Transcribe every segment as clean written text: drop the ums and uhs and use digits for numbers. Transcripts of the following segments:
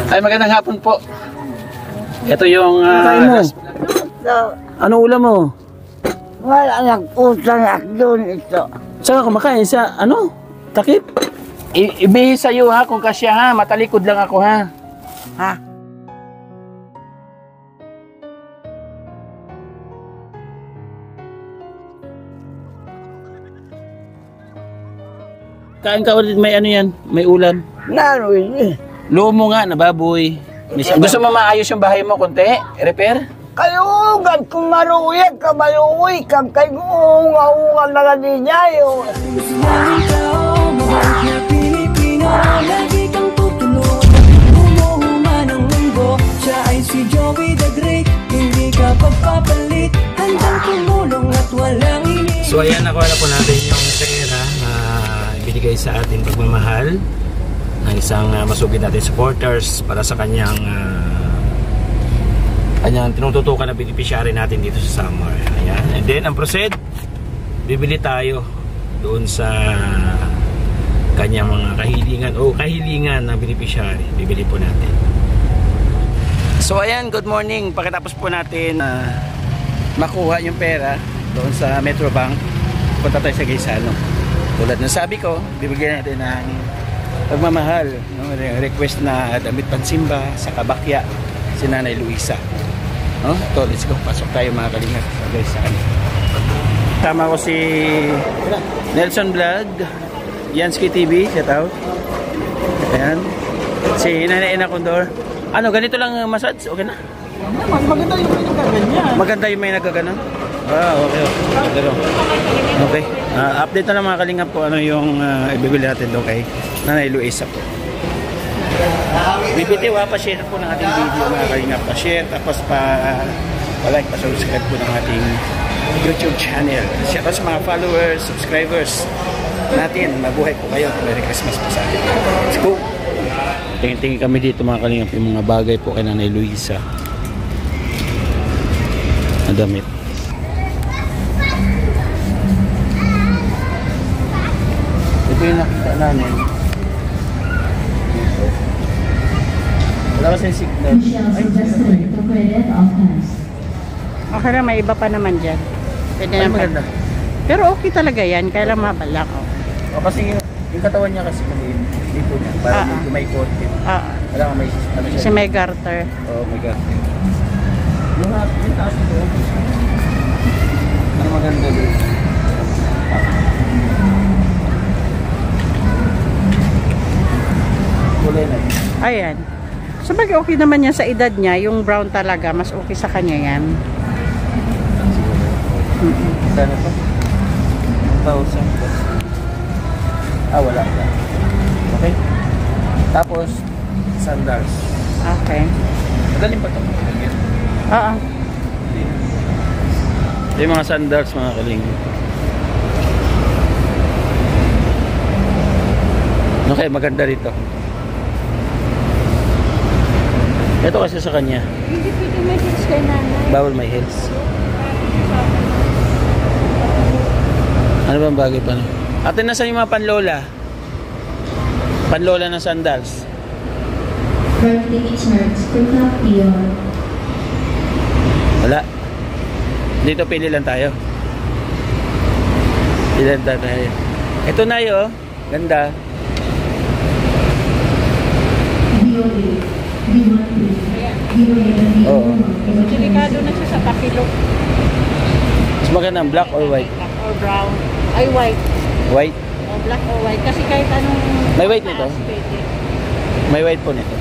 Ay, magandang hapon po. Ito yung... Ano ulam mo? Wala nag-utang ako doon ito. Saan ka kumakain? Sa ano? Takip? Ibihis sa'yo ha, kung kasya ha. Matalikod lang ako ha. Ha? Kain ka ulit, may ano yan? May ulam. Naroon eh. Lumo nga, nababoy. Gusto mo maayos yung bahay mo konti? Repair? Kayugan kung maruyag ka, maluwi ka, kay unga-unga na nga din niya yun. So ayan, nakuha na po natin yung pera na ibinigay sa ating pagmamahal ng isang masugid natin supporters para sa kanyang tinututukan na beneficiary natin dito sa Samar. Ayan. And then ang proceed, bibili tayo doon sa kanyang mga kahilingan na beneficiary. Bibili po natin. So ayan, good morning. Pagkatapos po natin makuha yung pera doon sa Metrobank, punta tayo sa Gaisano. Tulad ng sabi ko, bibigyan natin ng pagmamahal, no? Request na damit pansimba sa Kabakya si Nanay Luisa. No? So let's go, pasok tayo mga kalingap sa Gaisano. Tama ko si Nelson Vlog, Yansky TV, shout out. Ayan. Si Nanay Ina Condor. Ano, ganito lang massage? Okay na? Maganda yung may nagkaganyan. Maganda yung may nagkaganon? Ah, okay. Okay. Update na lang mga kalingap po ano yung ibibili natin doon kay Nanay Luisa po. Bibitiw pa-share po ng ating video mga kalingap. Pa-share, tapos pa-like, pa-subscribe po ng ating YouTube channel. Shout out sa mga followers, subscribers natin. Mabuhay po kayo. Merry Christmas po sa atin. Let's go! Tingin-tingin kami dito mga kalingap yung mga bagay po kay Nanay Luisa. Na damit. Ito yung nakita namin. Wala kasi signal. Okay na, may iba pa naman dyan. Pwede Ay, naman. maganda. Pero okay talaga yan, kaya lang mabalak. O kasi yung katawan niya kasi dito niya. Parang medyo may konti. Wala ka may ano siya. Kasi may garter. Oh my God. Yung taas ito. Ano maganda doon? Kulay na yun. Ayan. Sabagay okay naman yan sa edad niya. Yung brown talaga, mas okay sa kanya yan. Sana to? 1,000 plus. Wala. Okay. Tapos, sandals. Okay. Madaling pa ito. Oo. Ito yung mga sandals mga kaling. Okay, maganda rito. Ito kasi sa kanya. Hindi pwede may heels kay nanay. Bawal may heels. Ano bang bagay pa no? Ate, nasan yung mga panlola? Panlola ng sandals. Birthday charts for Campion. Wala. Dito pili lang tayo. Pili lang tayo. Ito na yun. Ganda. Oo. Delikado na siya sa pakilok. Mas maganda black or white? Black or brown. Ay, white. White? O, black or white. Kasi kahit anong... May white nito? Pwede. May white po nito.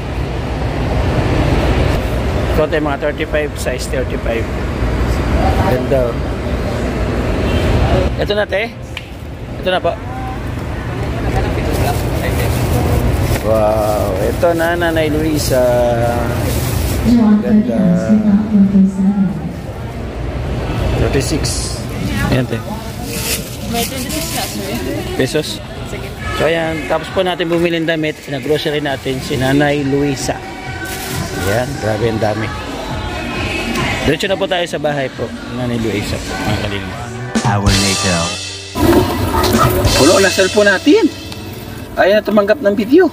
Ito tayo mga 35, size 35. Ganda. Ito na te. Ito na po. Wow. Ito na Nanay Luisa. Ganda. 36. Ayan te. May 26 na, sir. Pesos. So ayan. Tapos po natin bumili ng damit. Pinag-grocery natin si Nanay Luisa. Ayan. Grabe ang dami. Diretso na po tayo sa bahay po. Nanay Luisa po. Mga kalinga. Hour later. Pulo na cellphone natin. Ayaw na tumanggap ng video.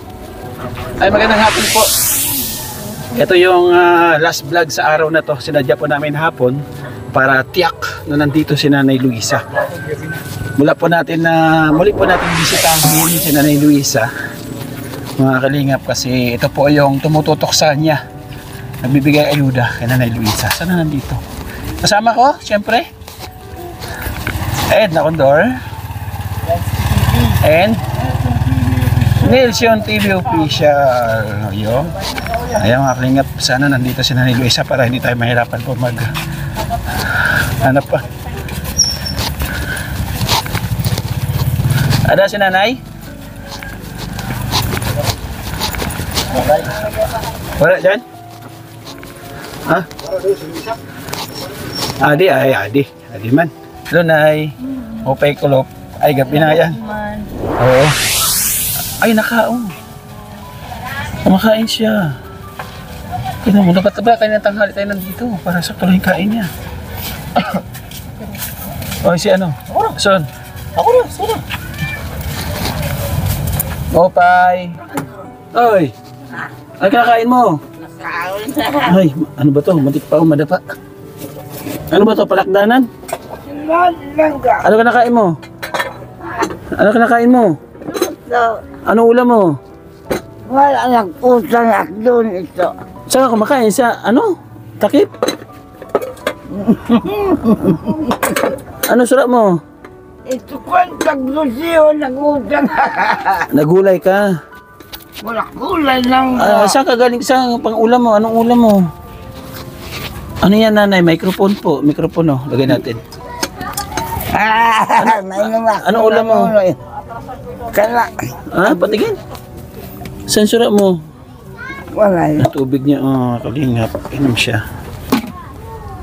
Ay, magandang hapon po. Ito yung last vlog sa araw na to. Sinadya po namin hapon para tiyak na nandito si Nanay Luisa. Muli po natin bisitahin si Nanay Luisa, mga kalingap, kasi ito po yung tumututok sa kanya, nagbibigay ayuda kay Nanay Luisa. Sana nandito kasama ko, siyempre Ed Nakondor and Nilsion TV Official. Yun. Ayan mga kalingap, sana nandito si Nanay Luisa para hindi tayo mahirapan po hanap pa. Ada si Nanay? Wala dyan? Ha? Adi man. Hello Nay. Opay kulop. Ay gabi na yan. Oo. Ay nakaon. Kumakain siya. Kaya mo dapat ba kayo ng tanghali tayo nandito para sa tuloy kain niya. O si ano? Son. Ako na, son. Opay. Oy. Ay kakain mo. Ay, ano ba to? Matik pa o madapa. Ano ba to? Palakdanan? Ano ka nakain mo? Ano ka nakain mo? Ano ulam mo? Wala nag-utang ako doon ito. Saan ka kumakain? Sa ano? Takip? Ano surat mo? Ito ko ang taglusiyo, nag-utang. Nagulay ka? Wala kulay lang. Saan ka galing? Saan pang ulam mo? Anong ulam mo? Ano yan Nanay? Microphone po. Microphone oh. Lagay natin. May naman. Anong ulam mo? Kala. Patigin. Saan surat mo? Wala yun. Ang tubig niya. Kalingap. Inom siya.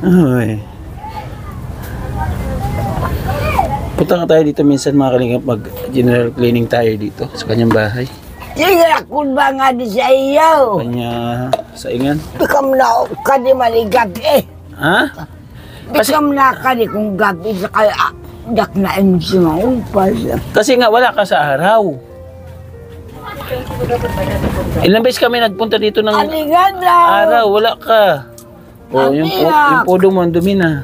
Ay. Punta ka tayo dito minsan mga kalingap. Mag-general cleaning tayo dito sa kanyang bahay. Sige, ako ba nga di sa iyo? Kanya saingan. Bikam na ka di maligabi eh. Ha? Bikam na ka di kung gabi sa kaya dak na mo si maupas. Kasi nga wala ka sa araw. Ilang beses kami nagpunta dito ng Aligada! araw, wala ka. O, yung pudo mo, ang dumi na.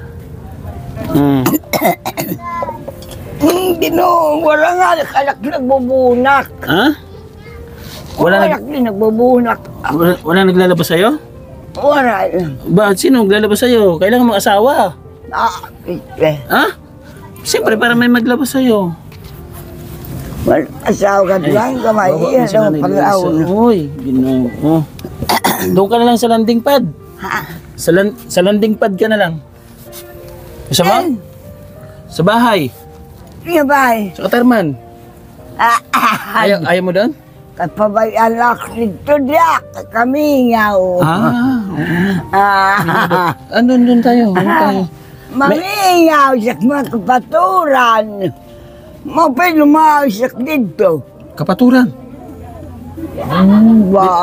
Wala nga, anak nagbubunak. Ha? Wala din nagbubunak. Wala naglalabas sa'yo? Wala. Bakit? Sino naglalabas sa'yo? Kailangan mo asawa. Ha? Siyempre, para may maglabas sa'yo. Wala, asawa ka lang, kamay. Iyan ang pag-aon. Uy, ginoo. Doon ka na lang sa landing pad. Sa landing pad ka na lang. Sa ba? Sa bahay. Iya bay. Sa Katarman. Ayaw mo doon? Kapabay anak nito diak, kami nga o. Doon tayo. Mamingaw siya mga kapaturan. Mapay lumaw siya dito. Kapaturan?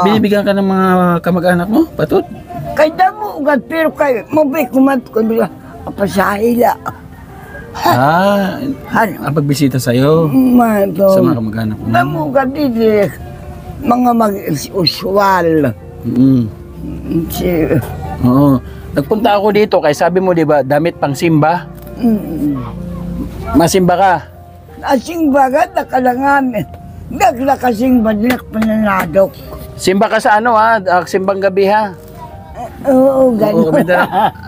Binibigyan ka ng mga kamag-anak mo? Patot? Kay damo ugat pero kay mapay kumat ko nila kapasahila. Ang pagbisita sa'yo? Sa mga kamag-anak mo? Damo ugat dito. Mga mag-usual. Oo. Nagpunta ako dito kay sabi mo, di ba, damit pang simba? Masimba ka? Asimba ka, nakalangan. Nagla kasing balik pananadok. Simba ka sa ano ha? Simbang gabi ha? Oo, gano'n.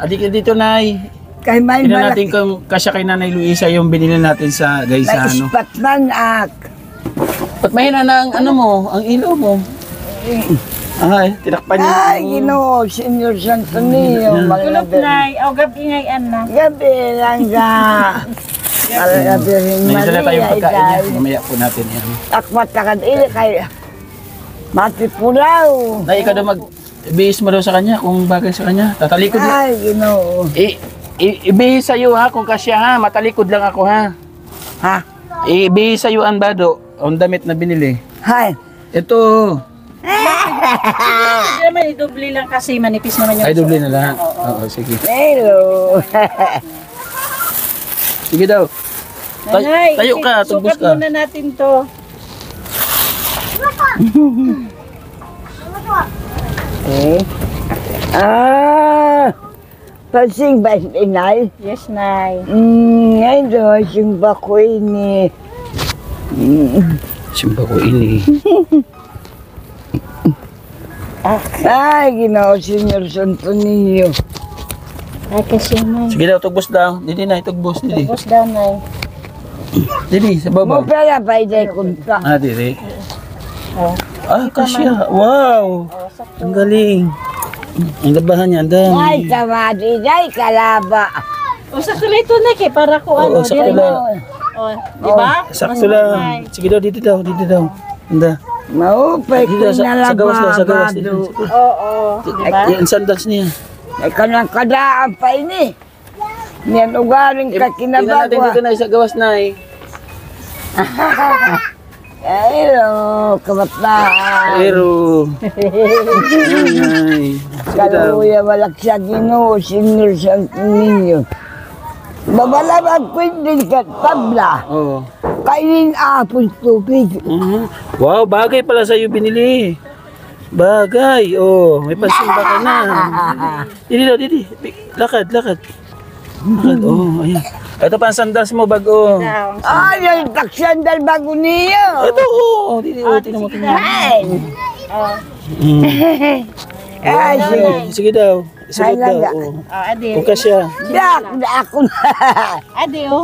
Adik dito, Nay. Kay may Tingnan malaki. natin kung kasya kay Nanay Luisa yung binili natin sa guys sa ano. Naispat man ak. Ba't mahina na ang ano mo, ang ilo mo? Ay, tinakpan niyo. Ay, Ginoo, Senyor Santo Niyo. Kulop Nay, o gabi ngayon na. Gabi lang ka. Gabi rin May dala tayong pagkain niya. Mali. Mamaya po natin yan. Takmat na ka din kay Mati Pulaw. Nay, ikaw daw mag-bihis mo daw sa kanya kung bagay sa kanya. Tatalikod lang. Ay, Ginoo. Ibihis sa'yo ha, kung kasya ha. Matalikod lang ako ha. Ha? Ibihis sa'yo ang bado. Ang damit na binili. Hay. Ito. Hindi naman, idubli lang kasi manipis naman yung Ay, doble na lang. Oo, sige. Hello. Sige daw. Nanay, Tayo ka, tugbos sukat ka. muna natin to. Eh, Pasing ba inay? Yes, Nay. Ngayon doon, simba ko ini. Simba ko ini. Ay, Ginoo, Senyor Santo Niño. Ay, kasi, Nay. Sige daw, tugbos daw. Didi na, tugbos. Didi. Tapos daw, Nay. Didi, sa Mo baba. pala pa iday kunta. Didi. Oh. Kasya. Wow. Ang galing. Ang labahan niya, ang dami. Ay, kamadi, ay, kalaba. O, sakto lang ito, Nay, para ko Oo, ano. sakto di ba? lang. O, di ba? Sakto lang. Sige daw, dito daw, dito daw. Anda. Maupay ko Dito, sa gawas daw, sa gawas. Dito. Oo, di ba? Yan, sandals niya. Ay, kanang kadaan pa ini. Yan, ugaring ka Tingnan natin dito kinabagwa. na, sa gawas na eh. Ay, kabataan. Pero. Ay. Sige daw. Kaluya malaksa Ginoo, Senyor Santo Niño. Babalabag ko din ka tabla. Oo. Kainin apos tubig. Wow, bagay pala sa'yo binili. Bagay. Oh, may pansimba ka na. Didi daw, didi. Lakad, lakad. Lakad, oh, ayan. Ito pa ang sandas mo, bago. Ay, ang taksandal bago niyo. Ito, oh. Didi, oh, tinan mo, tinan mo. Ay, Mm. ay, sige. Sige daw. Sige daw, Halaga. oh. Ade. Kung kasya. Dak, ako na. Ade, o.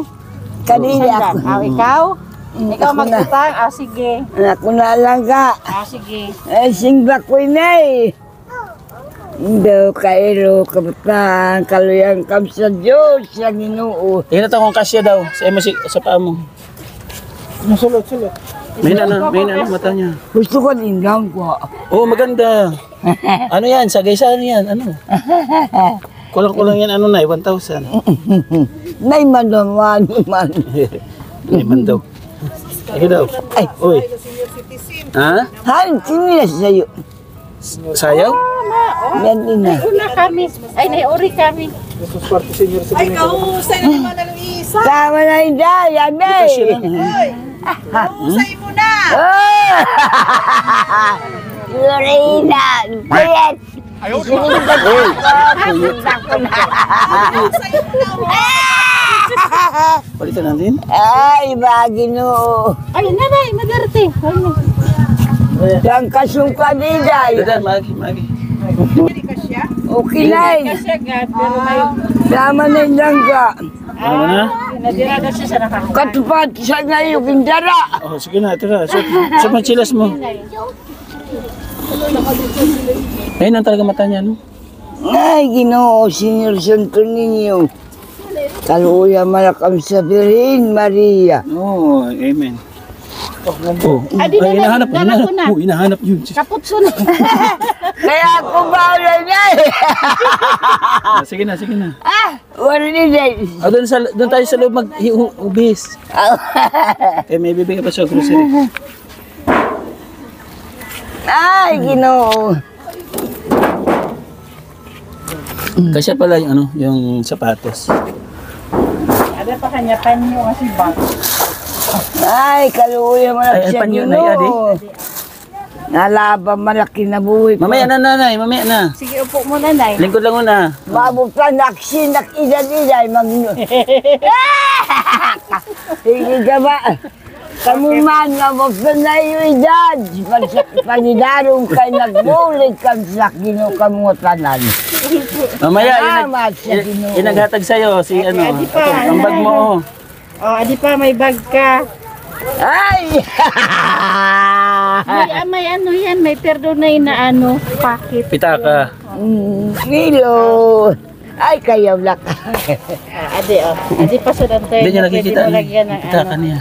Kanina ako. Ikaw? Ikaw Ako na. magutang? Sige. Ako na lang ka. Sige. Ay, singba ko na eh. Hindi, kairo, kabataan, kaluyang kam sa Diyos, sa Ginoo. Tingnan natin kung kasya daw. Sa paa mo. Sulot. May na, mata niya. Gusto ko din lang ko. Oh, maganda. Ano yan? Sagay-sagay yan. Ano? Kulang-kulang yan. Ano na? 1,000. Nay manaman man. Liman daw. Sige daw. Ay. Uy. Ha? Han, sinilas sa'yo. Sayaw? Yan ina. Una kami. Ay, naiuri kami. Tama na yung daya, Kasya Nay. lang. Lorena, kuyet. Palitan natin. Ay, bagino. Ay, nanay, madarte. Yang kasungka ni Day. Dadan, magi. Okay na eh. Kasi agad, pero may... Tama na yung langga. Ano na? Nadira daw siya sa nakakita. Katupat sa ngayon, kindara. Oh, sige na. Ito na. Sa manchilas mo. Ayun ang talaga mata niya, no? Ay, Ginoo, Senyor Santo Niño. Kaluya malakam sa Birhen Maria. Oh, amen. Oh, Adi na, hinahanap dala ko na. Oh, hinahanap yun. Kaputso na. Kaya ako bawala niya eh. Sige na. Wala ni Day. Oh, doon tayo sa loob mag-ubis. Eh, may bibigyan pa siya grocery. Ay, Ginoo. Kasi pala yung ano, yung sapatos. Ada pa kanya panyo kasi ba? Ay, kaluya malakam Ay, sa panyo na, Ginoo. Nalaba malaki na buhay ko. Mamaya na, nanay. Mamaya na. Sige, upo mo na, nay. Lingkod lang muna. Mabutan naksinak idan-idan magno. Hindi ka ba? Kamu man mabutan na yung edad. Panidarong kay nagbulig kang sa kinukangutanan. Mamaya, Salamat sa Ginoo. yung naghatag sa'yo, si ano, Adi pa. ito, ang bag mo. Oh. Oh, adi pa, may bag ka. Ay! May ano yan, may perdonay na ano, packet. Pitaka. Milo! Ay, kayaw lak. Adi, oh. Adi pa sa dantay. Hindi niya nakikita. Pwede mo lagyan ng Pitaka ano. niya.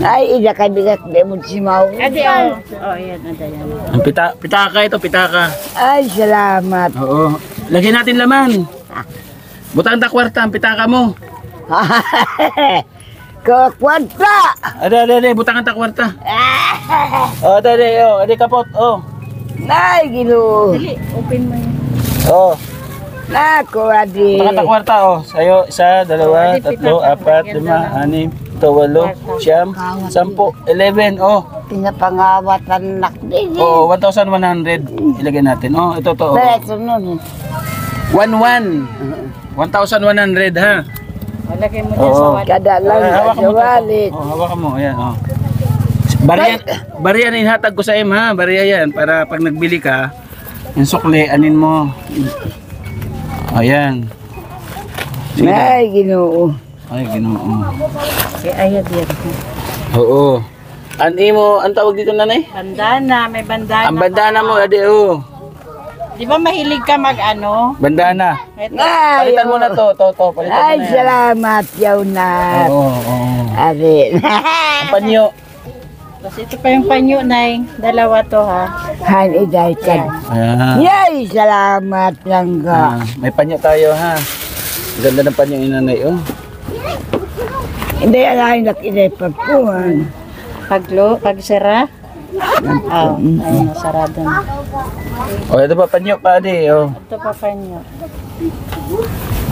Ay, ida ka bigat de mo si Mau. Adi, oh. Oh, yan, adi, yan. Ang pitaka ito, pitaka. Ay, salamat. Oo. Lagyan natin laman. Butang ta kwarta, ang pitaka mo. Kakwarta! Ade, butang ta kwarta. Oh, ade kapot. Oh. Ay, Ginoo. Dali, open mo yan. Oh. Nako, adi. Butang ta kwarta, oh. Sa'yo, 1, 2, 3, 4, 5, 6, 7, 8, 9, 10, 11, oh. pinapangawatan nak din. Oo, 1,100 ilagay natin. Oh, ito to. Pero nun, 1,100 ha. Malagay mo dyan sa Oo. wallet. kada lang Hawakan sa mo to. wallet. Oh, hawakan mo. Ayan, oh. Bariya na inhatag ko sa ha. Bariya yan. Para pag nagbili ka, yung sukli, anin mo. Ayan. Sige na. Ay, Ginoo. Ay, Ginoo. Ayad yan. Oo. Ang tawag dito, nanay? Bandana, may bandana. Ang bandana mo, ade, oh. Di ba mahilig ka mag-ano? Bandana. Ito. Ay, Palitan mo na to. Palitan Ay, mo na yan. salamat, yaw na. Oo. Ari. Ang panyo. Tapos ito pa yung panyo, Nay. Dalawa to, ha? Han, iday ka. Ayan. Yay, salamat lang ka. May panyo tayo, ha. Ganda ng panyo yung nanay, oh. Hindi, alahin lang iday pagpuhan. Pagsira? Oo. Ayun, sarado na. Oh, ito pa panyo pa, ade, oh. Ito pa panyo.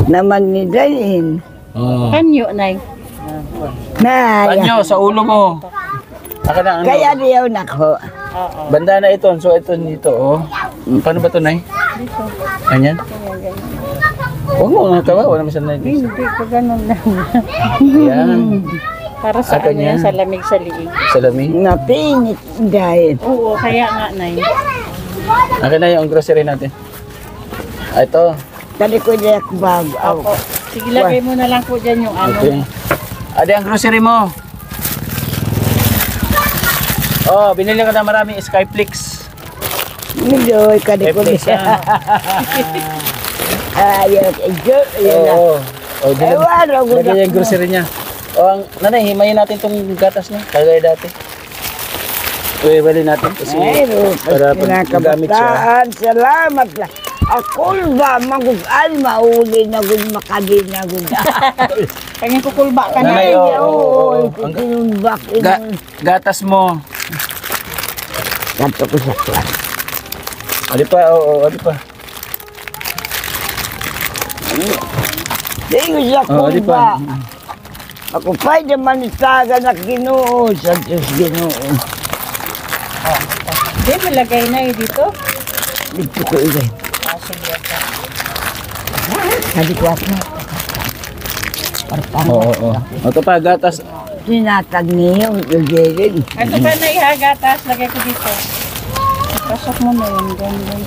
Naman ni Dayin. Oh. Panyo, Nay. Na, Panyo sa ulo mo. Aka na, ano? kaya diyaw nako. Oo. Bandana ito, so ito dito, oh. Paano ba ito, nay? Dito. Ganyan? Huwag mo natawa, wala naman siya na. Hindi ko ganun lang. Ayan. Para sa Ah, ano yan, ganyan. sa lamig sa liig. Salami. Napingit Dayin. Oo, kaya nga, Nay. Akin na yung grocery natin. Ah, ito. Tali ko diyak bag. Opo. Sige, lagay mo na lang po dyan yung ano. Okay. Ade, ang grocery mo. Oh, binili ko na maraming Skyflix. Midoy, kadi ko Skyflix, diya. ha? Ayun, ayun, ayun na. Oo. Oh, Ewan, ako lagyan niya yung na. grocery niya. Oh, nanay, himayin natin itong gatas niya. Kagaya dati. Uy, bali natin kasi Ay, para pag magamit siya. kinakabataan. Salamat lang. Ako ba, magugal, mauli na gud makadi na gud. Kanyang kukulba ka na. Nanay, Ay, oo, oo, oo, oo. kukulbak. Gatas mo. Kanto ko sa klas. Ali pa, oo, ali pa. Di ko sa Oh, ali pa. kulba. Ako pa'y naman isaga na Ginoo, sa Diyos Ginoo. Hindi, malagay na dito. Dito ko ilay. Sige. Kadi ko ako. Parpang. Oo, oo. Ito pa, gatas. Sinatag niyo, gagawin. Ito pa na ihagatas, lagay ko dito. Pasok mo na yun, ganyan.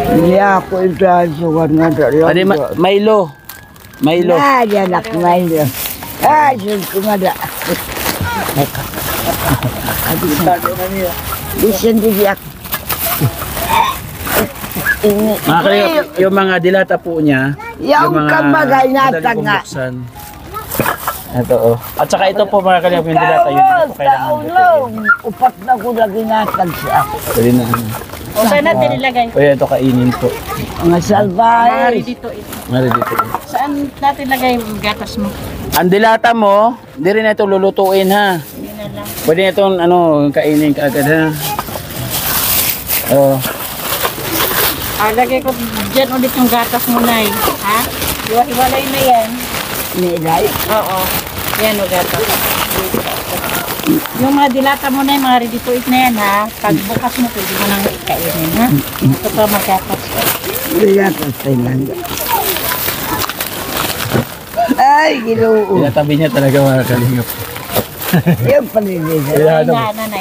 Hindi ako itasukan nga talaga. Ade, Milo. Milo. Yan ako Milo. Sul ko nga da. Bisan di ako. Mga kalingap, yung mga dilata po niya, Yung kabagay natag nga. buksan. Ito, oh. At saka ito po mga kalingap, yung dilata, yun hindi po kailangan Taulong. Upat na ko na ginatag siya. Pwede na. O, saan natin ilagay? Pwede ito kainin po. Mga Mari salbahe. dito ito. Mari dito. Saan natin lagay yung gatas mo? Ang dilata mo, hindi rin ito lulutuin ha. Yun na lang. Pwede na itong kainin kaagad ha. Oh. Lagay ko dyan ulit yung gatas mo, Nay. Ha? Hiwalay na yan. Nilay. Oo. Yan o gatas. Yung mga dilata mo na yung mga ready to eat na yan, ha? Pagbukas mo, pwede mo nang kainin, ha? Ito pa magatas. Ginatag sa ilanda. Ay, Ginoo. Tinatabi niya talaga mga kalingap. Yung paninisa.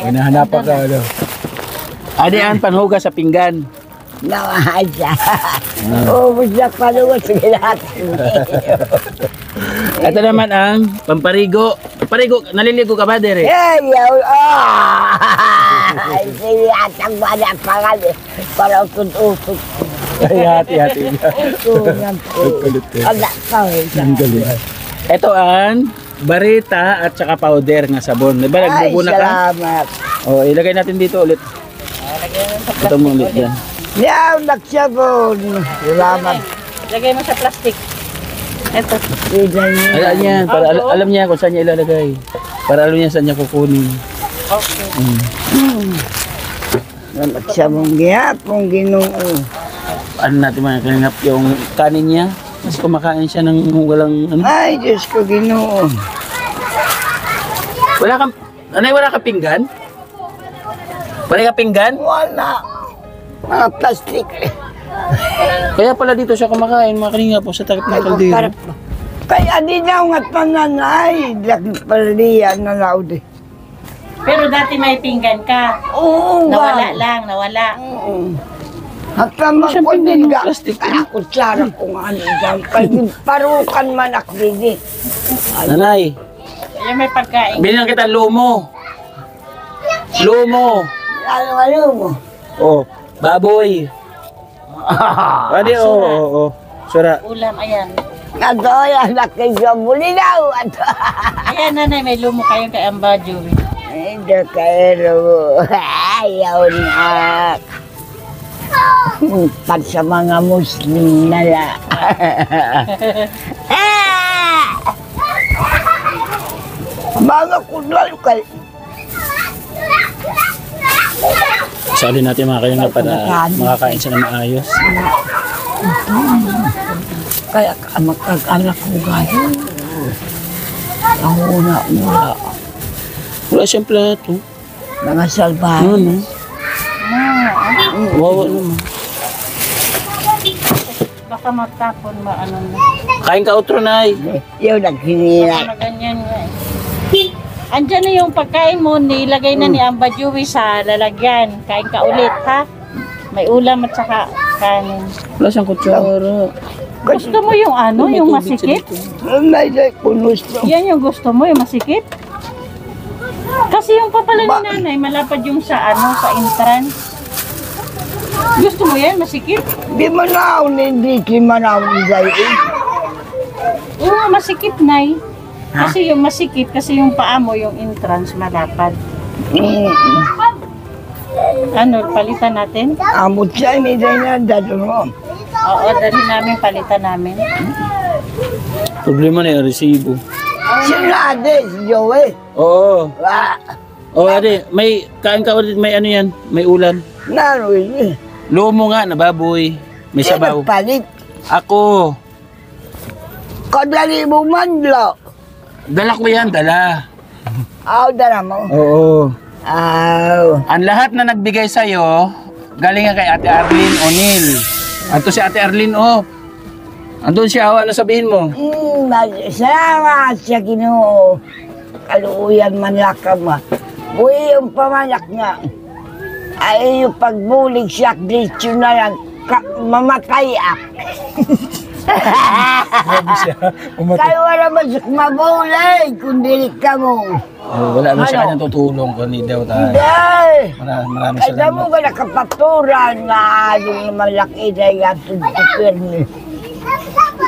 Hinahanapan ka. Ano. Ade, ang panhuga sa pinggan. Nawahan siya. Ubus na paluwas sa ginatag. Ito naman ang pamparigo. Parigo, naliligo ka ba, Dere? Ay, yaw. Ay, sinatag ba na pangal. Para utod-utod. Ay, hati-hati. Utungan po. Ala ka, Ang galing. Ito ang barita at saka powder nga sabon. Diba, Ay, nagbubuna ka? salamat. O, ilagay natin dito ulit. Ito mo ulit yan. Yaw, nagsabon. Salamat. Lagay mo sa plastic. Ito. Alam niya, para alam niya kung saan niya ilalagay. Para alam niya saan niya kukunin. Okay. Nagsabon gihapon, Ginoo. Ano natin mga kalingap, yung kanin niya. Mas kumakain siya ng walang ano. Ay, Diyos ko, Ginoo. Wala kang Nanay, wala ka pinggan? Wala ka pinggan? Wala. Mga plastic. Kaya pala dito siya kumakain, mga kalinga po, sa takip ng kaldero. Kaya di na nga pananay. Laki paliyan na laud eh. Pero dati may pinggan ka. Oo Nawala nga. lang, nawala. Hanggang magpundin ka. Kaya kutsara ko nga ano dyan. Kaya parukan man akbidi. Nanay, Kaya may pagkain. binigyan kita lumo. Lumo. Ano mo? Oh, baboy. Pwede, oo. Sura. Ulam, ayan. Ato yan, nakikita mo daw. Ato. Ayan, nanay, may lumo kayo kay Amba Jury. Hindi kayo. Ayaw na. Pag sa mga Muslim na lang. Mga kudlal kayo. Sali natin mga kalinga para makakain siya na maayos. Kaya magkag-anak ko gaya. Ang una-una. Wala siyang plato. Mga salbahe. Ano? Wawa naman. Baka matapon maano na. Kain ka outro, Nay. Yung naghinira. Baka ganyan nga eh. Andyan na yung pagkain mo, nilagay na ni Amba Jury sa lalagyan. Kain ka ulit, ha? May ulam at saka kanin. Wala siyang kutsara. Gusto mo yung ano, yung masikip? May kunusto. Yan yung gusto mo, yung masikip? Kasi yung papala ni nanay, malapad yung sa ano, sa entrance. Gusto mo yan, masikip? Di manaw ni hindi ki manaw ni Zay. Oo, masikip, nay. Kasi yung masikip, kasi yung paa mo, yung entrance, malapad. Ano, palitan natin? Amot siya, may day na dado mo. Oo, dali namin, palitan namin. Problema na yung resibo. Sila ate, si Joey. Oo. Ah, Oo, ate. May kain ka ulit. May ano yan. May ulam. naroy. Lumo nga na baboy. May sabaw. Palit. Ako. Kadali mo manlo. Dala ko yan. Dala. Aw, dala mo. Oo. Aw. Ang lahat na nagbigay sa'yo, galing nga kay Ate Arlene O'Neill. Ato si Ate Arlene, oh. Andun siya, ano sabihin mo? Salamat sa Ginoo. Kaluuyan man lakam mo. Buhay yung pamanak nga. Ay yung pagbulig siya, dito na lang. Mamatay ak. Grabe siya. Kaya wala ba siya mabulig kung dilit ka mo. Oh, wala na siya kanyang tutulong ko ni Dew tayo. Hindi. Maraming Kaya mo salamat. ka nakapaturan na yung malaki na yan tutupir ni.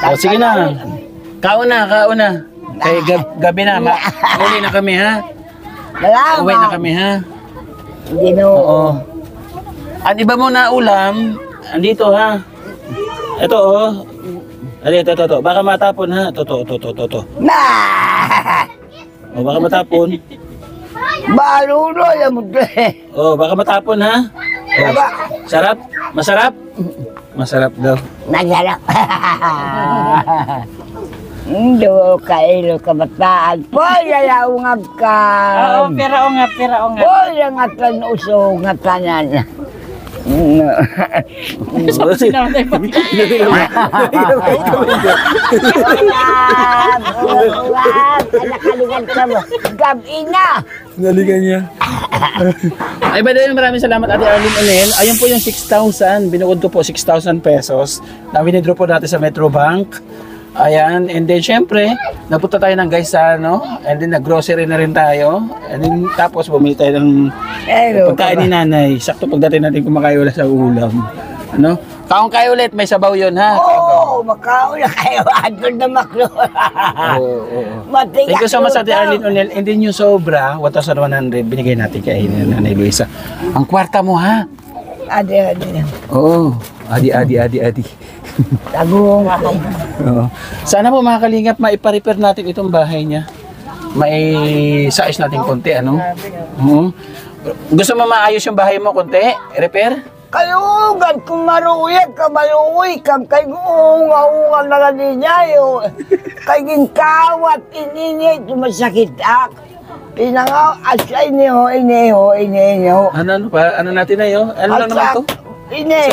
Oh, sige na. Kauna. Kay gabi na. Uli na kami, ha? Salamat. Uwi na kami, ha? Ginoo. Oo. Ang iba mo na ulam, andito, ha? Ito, oh. Ito. Baka matapon, ha? Ito. Na! O, baka matapon. Baluno yung mutle. O, baka matapon, ha? O, sarap? Masarap? Masarap daw. Nagarap. Ndo kailo kabataan. Poy, alaungab ka. Oo, pera o nga. Poy, angatan uso, ngatanan. Nakaligan ka mo. Gabi na. Naligan niya. Ay, by the way, maraming salamat Ate Arlene O'Neill. Ayun po yung 6,000. Binukod ko po 6,000 pesos na winidro po natin sa Metro Bank. Ayan, and then syempre, napunta tayo ng Gaisano, and then nag-grocery na rin tayo, and then tapos bumili tayo ng pagkain ni nanay. Sakto pagdating natin kumakain wala sa ulam. Ano? Kaong kayo ulit, may sabaw yun, ha? Oo, makaula kayo. Adol na maklo. Oo. Thank you so much Ate Arlene O'Neill. And then yung sobra, 1,100, binigay natin kay Nanay Luisa. Ang kwarta mo, ha? Adi. Oo. Adi. Tagong. Oo. Sana po mga kalingap, maipa-repair natin itong bahay niya. May size natin konti, ano? Oo. Gusto mo maayos yung bahay mo konti? Repair? Kayugan, kung maruyag ka, maluwi ka, kay unga-unga na lang niya yun. Kay ginkawat, ininit, masakit ak. Pinangaw, asya iniho. Ano pa? Ano natin na yun? Ano lang naman to? Ini.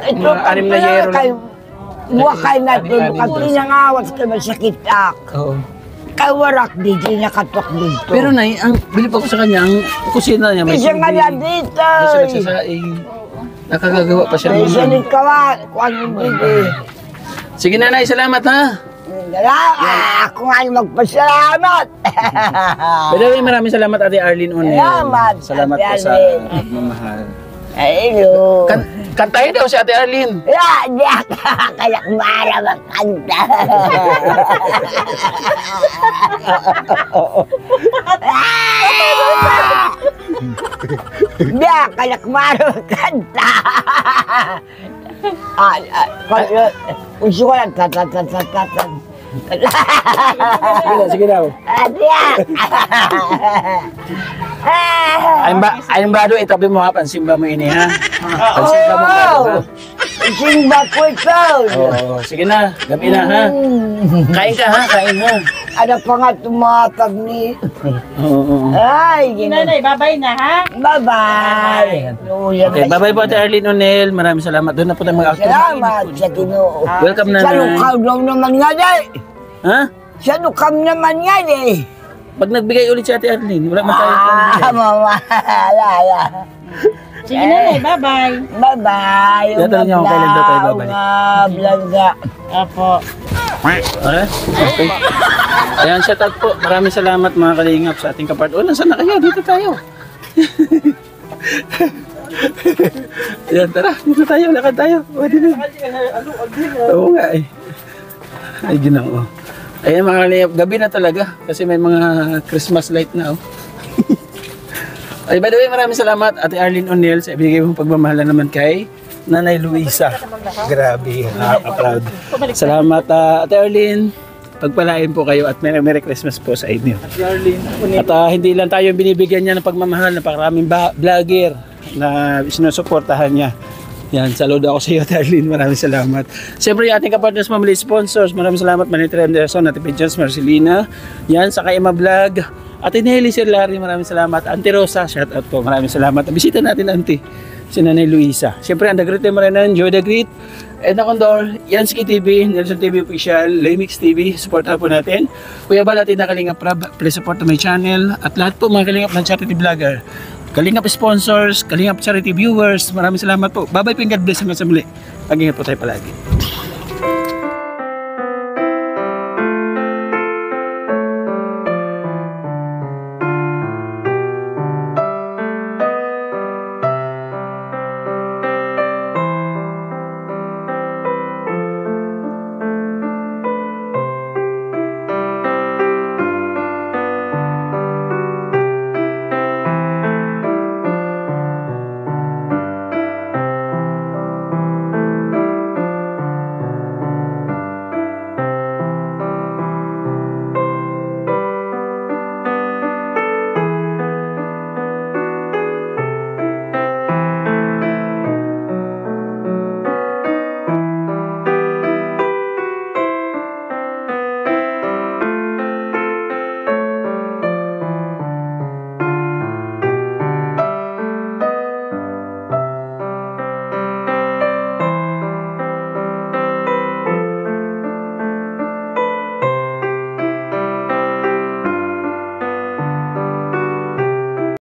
Ito Mga anim na yero lang. Wakay na ito, Anim na at pinangawas ka masakit ak. Oo. Kay warak di nakatok dito. Pero nay, ang bilip ako sa kanya, ang kusina niya may Isa nga silbi. na dito. Hindi siya nagsasaing. Nakagagawa pa siya ng Isa mga. ni kawa, kung ano dito. Sige nanay, salamat ha. Ako nga magpasalamat. By the way, maraming salamat Ate Arlene Onel. Salamat, Salamat Ate po sa Arlene. pagmamahal. Hello. Kantahin daw si Ate Arlene. Ya, kaya mara magkanta. Ya, kaya mara magkanta. Uso ko lang, tatatan. Sige daw. Ayun ba doon, itabi mo ha, pansimba mo ini ha. Pansimba mo ha. Simba ko ito. Oo, sige na, gabi na ha. Kain ka ha, kain ha. Ano pa nga tumatag ni... Oo. Ay, Nanay, babay na ha. bye-bye. Okay, bye-bye po Ate Arlene Onel. Maraming salamat. Doon na po tayo mag-active. Salamat sa Ginoo. Welcome na Sa lukaw daw naman nga eh. Ha? Sa lukaw naman nga eh. Pag nagbigay ulit si Ate Arlene, wala man tayo. Mawala. Sige nanay, bye-bye. Bye-bye. Tatanong niya kung kailan daw tayo babalik. Blangga. Apo. Okay? Okay. Ayan, shout out po. Maraming salamat mga kalingap sa ating kapart. O, nasaan na kayo? Dito tayo. Ayan, tara. Dito tayo. Lakad tayo. O, dito. Oo nga eh. Ay, ginoo. Ayan mga kalingap. Gabi na talaga. Kasi may mga Christmas light na oh. Ay, by the way, maraming salamat Ate Arlene Onel sa ibigay mong pagmamahal naman kay Nanay Luisa. Grabe, proud. Salamat Ate Arlene. Pagpalain po kayo at Merry Christmas po sa inyo. At hindi lang tayo binibigyan niya ng pagmamahal, napakaraming vlogger na sinusuportahan niya. Yan, saludo ako sa iyo Ate Arlene, maraming salamat. Siyempre yung ating kapartners, family sponsors, maraming salamat Manitri Anderson, Ate Pigeons, Marcelina, yan, sa Kaima Vlog, Ate Nelly Sir Larry, maraming salamat. Auntie Rosa, shout out po, maraming salamat. Bisita natin Auntie, si Nanay Luisa. Siyempre, ang The Great Marinan, Joy The Great, Edna Condor, Yansky TV, Nelson TV Official, Lemix TV, support po natin. Kuya Bal, atin na Kalingap Rab, please support my channel. At lahat po mga Kalingap ng charity vlogger, Kalingap sponsors, Kalingap charity viewers, maraming salamat po. Bye-bye po, God bless hanggang sa muli. Mag-ingat po tayo palagi.